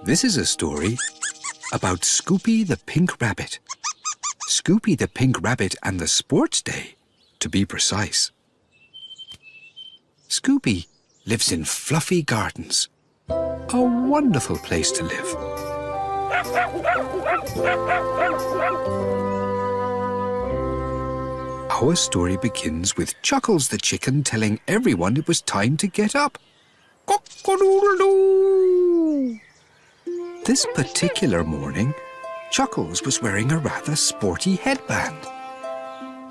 This is a story about Scoopy the Pink Rabbit. Scoopy the Pink Rabbit and the Sports Day, to be precise. Scoopy lives in fluffy gardens. A wonderful place to live. Our story begins with Chuckles the chicken telling everyone it was time to get up. Cock-a-doodle-doo! This particular morning, Chuckles was wearing a rather sporty headband.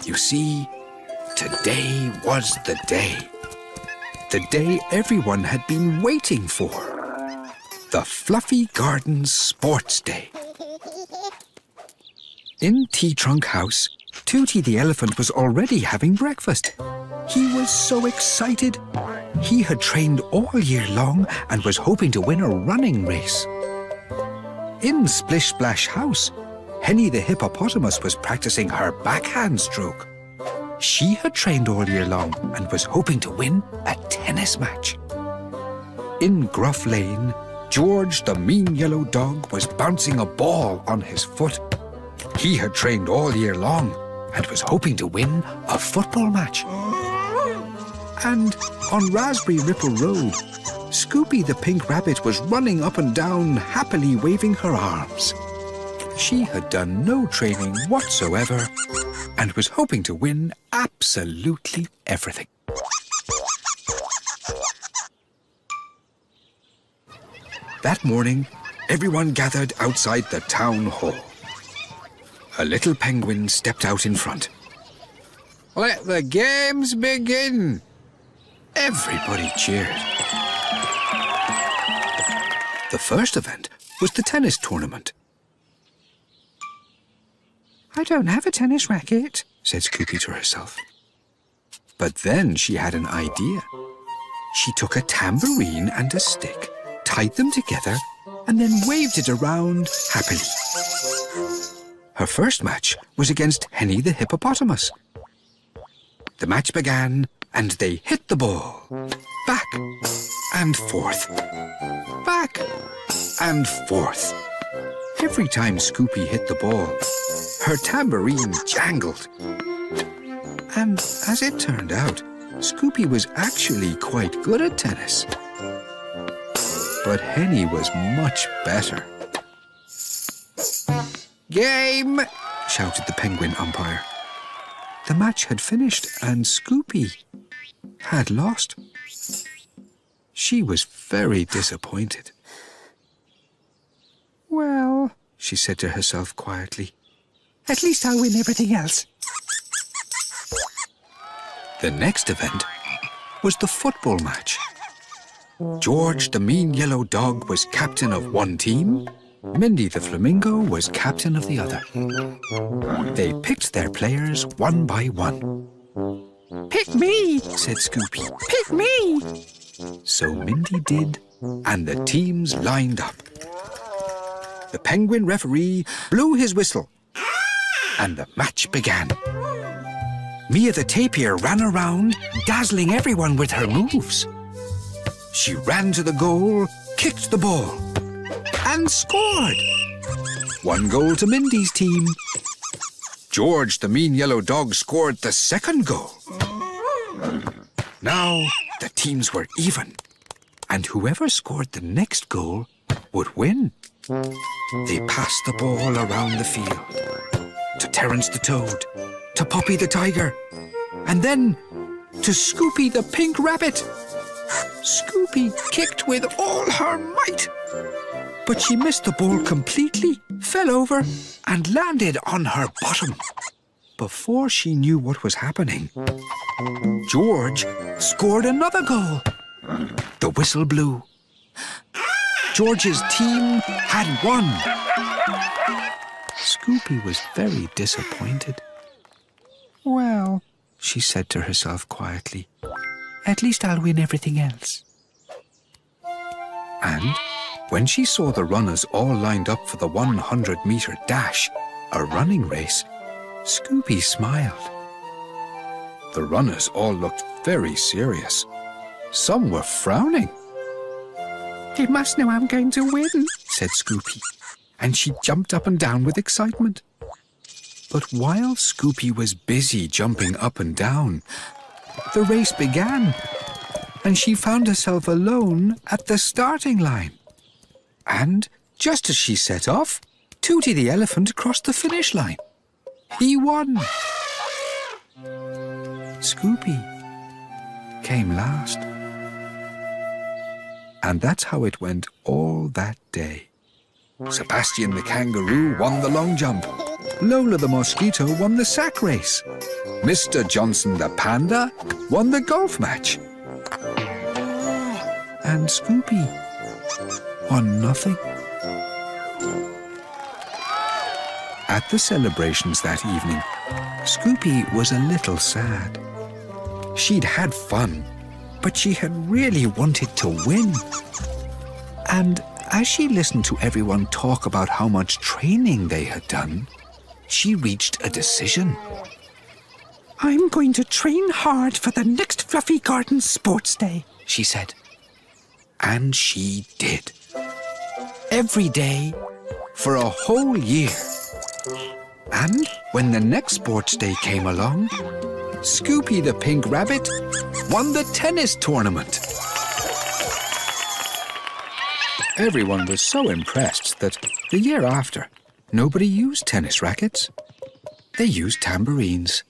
You see, today was the day. The day everyone had been waiting for. The Fluffy Garden Sports Day. In Tea Trunk House, Tooty the elephant was already having breakfast. He was so excited. He had trained all year long and was hoping to win a running race. In Splish Splash House, Henny the hippopotamus was practicing her backhand stroke. She had trained all year long and was hoping to win a tennis match. In Gruff Lane, George the mean yellow dog was bouncing a ball on his foot. He had trained all year long and was hoping to win a football match. And on Raspberry Ripple Road, Scoopy the Pink Rabbit was running up and down, happily waving her arms. She had done no training whatsoever and was hoping to win absolutely everything. That morning, everyone gathered outside the town hall. A little penguin stepped out in front. "Let the games begin!" Everybody cheered. The first event was the tennis tournament. "I don't have a tennis racket," said Scoopy to herself. But then she had an idea. She took a tambourine and a stick, tied them together, and then waved it around happily. Her first match was against Henny the hippopotamus. The match began, and they hit the ball. Back and forth. Back and forth. Every time Scoopy hit the ball, her tambourine jangled. And as it turned out, Scoopy was actually quite good at tennis. But Henny was much better. "Game!" shouted the penguin umpire. The match had finished and Scoopy had lost. She was very disappointed. "Well," she said to herself quietly, "at least I'll win everything else." The next event was the football match. George the mean yellow dog was captain of one team. Mindy the flamingo was captain of the other. They picked their players one by one. "Pick me," said Scoopy. "Pick me." So Mindy did, and the teams lined up. The penguin referee blew his whistle, and the match began. Mia the tapir ran around, dazzling everyone with her moves. She ran to the goal, kicked the ball, and scored. 1 goal to Mindy's team. George the mean yellow dog scored the second goal. Now the teams were even, and whoever scored the next goal would win. They passed the ball around the field, to Terence the toad, to Poppy the tiger, and then to Scoopy the pink rabbit. Scoopy kicked with all her might, but she missed the ball completely, fell over, and landed on her bottom. Before she knew what was happening, George scored another goal. The whistle blew. George's team had won. Scoopy was very disappointed. "Well," she said to herself quietly, "at least I'll win everything else." And when she saw the runners all lined up for the 100-meter dash, a running race, Scoopy smiled. The runners all looked very serious. Some were frowning. They must know I'm going to win, said Scoopy, and she jumped up and down with excitement. But while Scoopy was busy jumping up and down, the race began, and she found herself alone at the starting line. And just as she set off, Tooty the elephant crossed the finish line. He won. Scoopy came last. And that's how it went all that day. Sebastian the kangaroo won the long jump. Lola the mosquito won the sack race. Mr. Johnson the panda won the golf match. And Scoopy won nothing. At the celebrations that evening, Scoopy was a little sad. She'd had fun, but she had really wanted to win. And as she listened to everyone talk about how much training they had done, she reached a decision. I'm going to train hard for the next Fluffy Garden Sports Day, she said. And she did. Every day for a whole year. And when the next sports day came along, Scoopy the pink rabbit won the tennis tournament. Everyone was so impressed that the year after, nobody used tennis rackets. They used tambourines.